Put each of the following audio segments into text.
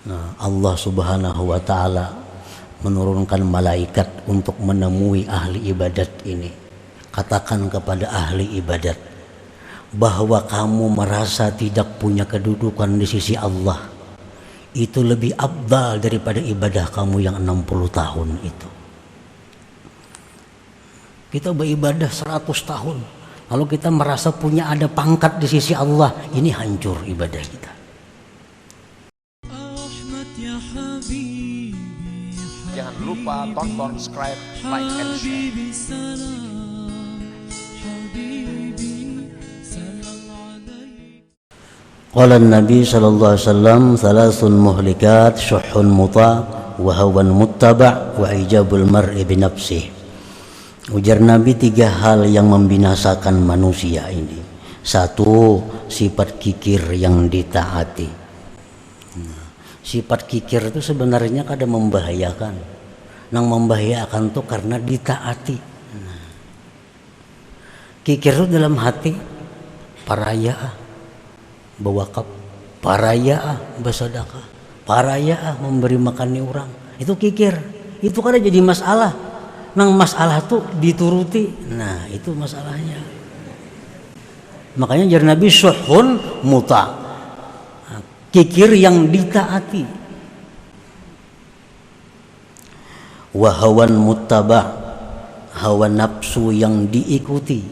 Nah, Allah Subhanahu wa taala menurunkan malaikat untuk menemui ahli ibadat ini. Katakan kepada ahli ibadat bahwa kamu merasa tidak punya kedudukan di sisi Allah, itu lebih afdal daripada ibadah kamu yang 60 tahun itu. Kita beribadah 100 tahun, lalu kita merasa punya ada pangkat di sisi Allah, ini hancur ibadah kita. Jangan lupa tonton, subscribe, like, and share. Qala Nabi sallallahu alaihi wasallam, thalathun muhlikat, syuhun muta, wa hawan muttaba, wa ijabul mar'i bi nafsihi. Ujar Nabi, 3 hal yang membinasakan manusia ini. 1, sifat kikir yang ditaati. Sifat kikir itu sebenarnya kadang membahayakan. Nang membahayakan tuh karena ditaati. Kikir itu dalam hati, paraya bewakaf, paraya bersedekah, paraya memberi makan orang. Itu kikir. Itu kadang jadi masalah. Nang masalah tuh dituruti. Nah, itu masalahnya. Makanya jar Nabi syuhun muta. Kikir yang ditaati. Wa hawan muttaba, hawa nafsu yang diikuti.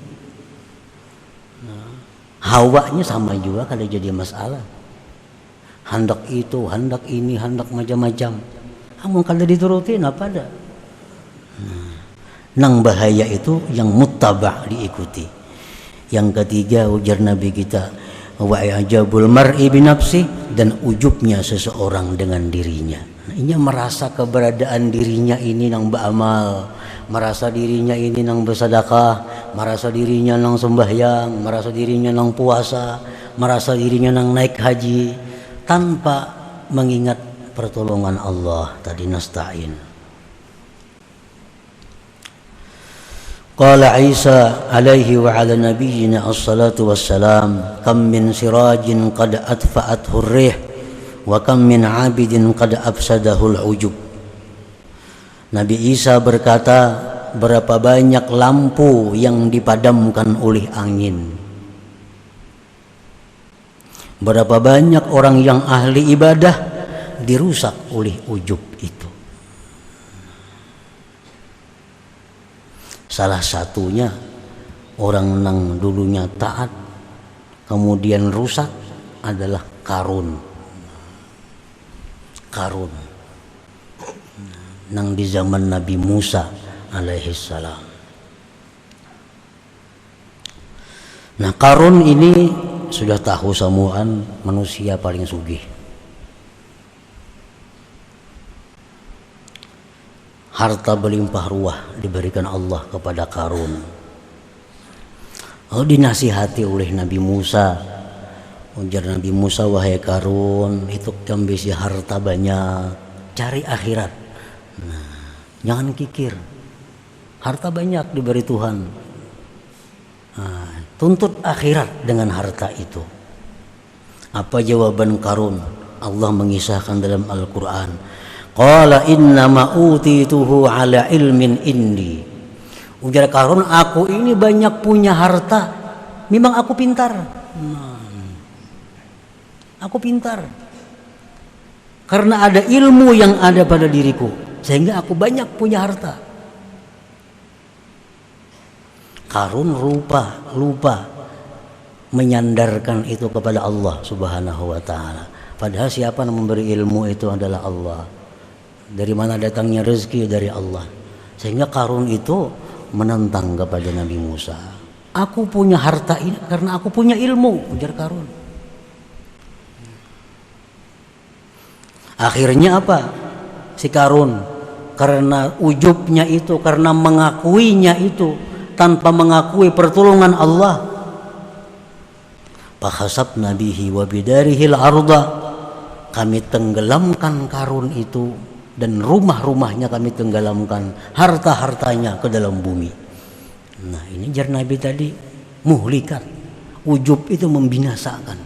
Hawanya sama juga kalau jadi masalah. Hendak itu, hendak ini, hendak macam-macam. Namun kalau diturutin apa ada? Nang bahaya itu yang muttaba, diikuti. Yang ketiga ujar Nabi kita, wa ajabul mar'i bi nafsi, dan ujubnya seseorang dengan dirinya. Nah, ini merasa keberadaan dirinya ini nang beramal, merasa dirinya ini nang bersedekah, merasa dirinya nang sembahyang, merasa dirinya nang puasa, merasa dirinya nang naik haji, tanpa mengingat pertolongan Allah tadi, nasta'in. Qala Isa alaihi wa ala nabiyyina as-salatu wassalam, kam min sirajin qad atfa'athu ar-rih wa kam min 'abidin qad afsadahu al-ujub. Nabi Isa berkata, berapa banyak lampu yang dipadamkan oleh angin, berapa banyak orang yang ahli ibadah dirusak oleh ujub itu. Salah satunya orang nang dulunya taat kemudian rusak adalah Qarun. Qarun nang di zaman Nabi Musa alaihi salam. Nah, Qarun ini sudah tahu semuaan manusia paling sugih. Harta berlimpah ruah diberikan Allah kepada Qarun. Dinasihati oleh Nabi Musa. Ujar Nabi Musa, wahai Qarun, itu kambisi harta banyak, cari akhirat. Nah, jangan kikir. Harta banyak diberi Tuhan. Nah, tuntut akhirat dengan harta itu. Apa jawaban Qarun? Allah mengisahkan dalam Al-Quran. Qala innama utituhu ala ilmin indi. Ujar Qarun, aku ini banyak punya harta, memang aku pintar. Aku pintar karena ada ilmu yang ada pada diriku, sehingga aku banyak punya harta. Qarun lupa menyandarkan itu kepada Allah Subhanahu wa taala. Padahal siapa yang memberi ilmu itu adalah Allah. Dari mana datangnya rezeki? Dari Allah. Sehingga Qarun itu menentang kepada Nabi Musa. Aku punya harta ini karena aku punya ilmu, ujar Qarun. Akhirnya apa? Si Qarun karena ujubnya itu, karena mengakuinya itu tanpa mengakui pertolongan Allah, fakhasabna bihi wa bidarihil arda, kami tenggelamkan Qarun itu dan rumah-rumahnya kami tenggelamkan, harta-hartanya ke dalam bumi. Nah, ini jar Nabi tadi, muhlikat. Ujub itu membinasakan.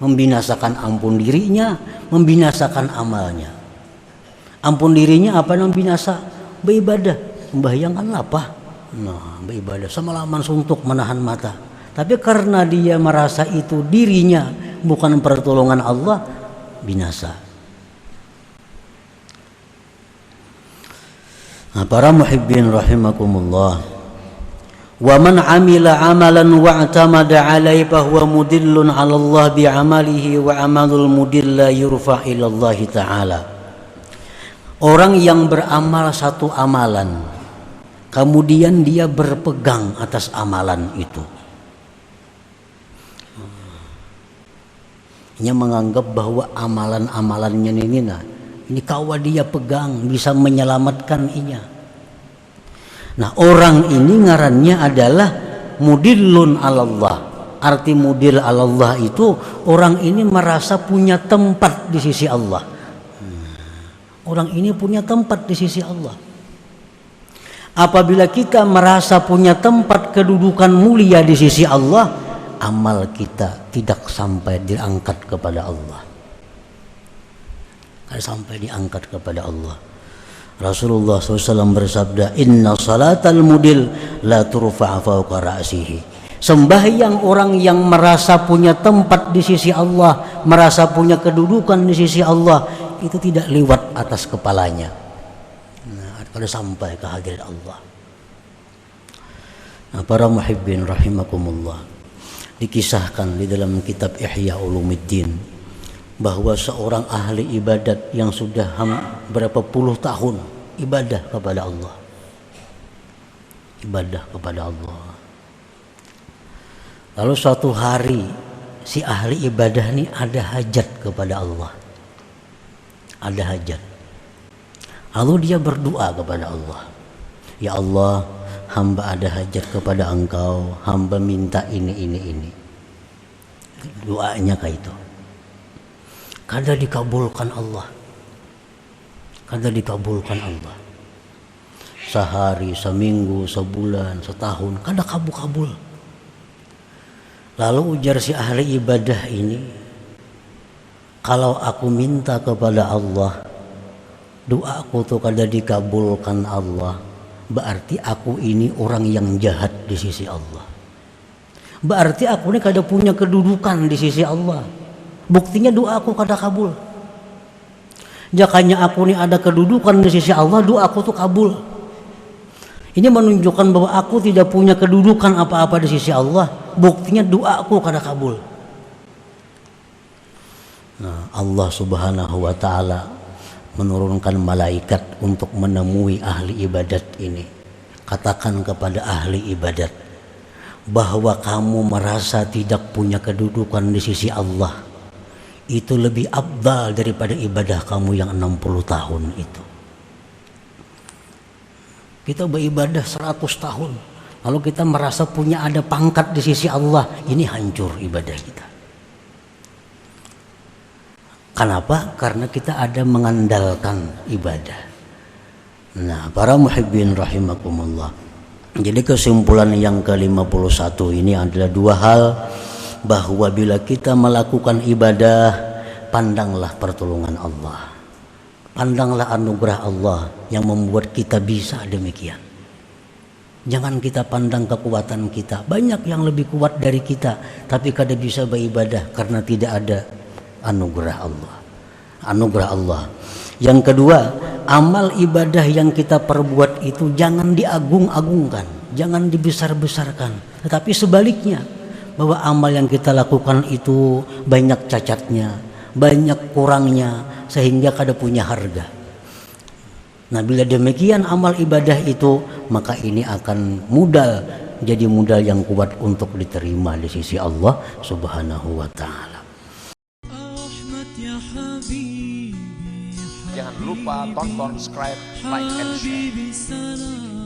membinasakan ampun dirinya, membinasakan amalnya. Ampun dirinya apa yang binasa? Beribadah, membayangkan lapar. Nah, beribadah semalaman suntuk menahan mata. Tapi karena dia merasa itu dirinya bukan pertolongan Allah, binasa. Nah, para muhibbin rahimakumullah. Wa man amila amalan wa'tamada 'alaihi fa huwa mudillun 'ala Allah bi 'amalihi wa 'amalul mudilla yurfa' ila Allah taala. Orang yang beramal satu amalan, kemudian dia berpegang atas amalan itu. Dia menganggap bahwa amalan-amalannya ini kawa dia pegang bisa menyelamatkan inya. Nah, orang ini ngarannya adalah mudillun 'alallah. Arti mudil 'alallah itu orang ini merasa punya tempat di sisi Allah. Orang ini punya tempat di sisi Allah. Apabila kita merasa punya tempat kedudukan mulia di sisi Allah, amal kita tidak sampai diangkat kepada Allah. Tidak sampai diangkat kepada Allah. Rasulullah SAW bersabda, Inna salatal mudil la turfa'a fawqa ra'sihi. Sembahyang orang yang merasa punya tempat di sisi Allah, merasa punya kedudukan di sisi Allah, itu tidak lewat atas kepalanya. Nah, kalau sampai ke hadirat Allah. Nah, para muhibbin rahimakumullah, dikisahkan di dalam kitab Ihya Ulumuddin bahwa seorang ahli ibadat yang sudah berapa puluh tahun ibadah kepada Allah, lalu suatu hari si ahli ibadah ini ada hajat kepada Allah, ada hajat. Lalu dia berdoa kepada Allah, ya Allah, hamba ada hajat kepada Engkau, hamba minta ini. Doanya kayak itu. Kada dikabulkan Allah. Sehari, seminggu, sebulan, setahun, kada kabul. Lalu ujar si ahli ibadah ini, kalau aku minta kepada Allah, doaku tuh kada dikabulkan Allah, berarti aku ini orang yang jahat di sisi Allah. Berarti aku ini kada punya kedudukan di sisi Allah. Buktinya doaku kada kabul. Jakanya aku ini ada kedudukan di sisi Allah, doaku tuh kabul. Ini menunjukkan bahwa aku tidak punya kedudukan apa-apa di sisi Allah. Buktinya doaku kada kabul. Nah, Allah Subhanahu wa Ta'ala menurunkan malaikat untuk menemui ahli ibadat ini. Katakan kepada ahli ibadat bahwa kamu merasa tidak punya kedudukan di sisi Allah, itu lebih afdal daripada ibadah kamu yang 60 tahun itu. Kita beribadah 100 tahun, lalu kita merasa punya ada pangkat di sisi Allah, ini hancur ibadah kita. Kenapa? Karena kita ada mengandalkan ibadah. Nah, para muhibbin rahimakumullah, jadi kesimpulan yang ke-51 ini adalah dua hal, bahwa bila kita melakukan ibadah, pandanglah pertolongan Allah, pandanglah anugerah Allah yang membuat kita bisa demikian. Jangan kita pandang kekuatan kita. Banyak yang lebih kuat dari kita, tapi kada bisa beribadah karena tidak ada anugerah Allah. Yang kedua, amal ibadah yang kita perbuat itu jangan diagung-agungkan, jangan dibesar-besarkan, tetapi sebaliknya, bahwa amal yang kita lakukan itu banyak cacatnya, banyak kurangnya, sehingga kada punya harga. Nah, bila demikian amal ibadah itu, maka ini akan jadi modal yang kuat untuk diterima di sisi Allah Subhanahu wa Ta'ala. Jangan lupa tonton, subscribe, like, and share.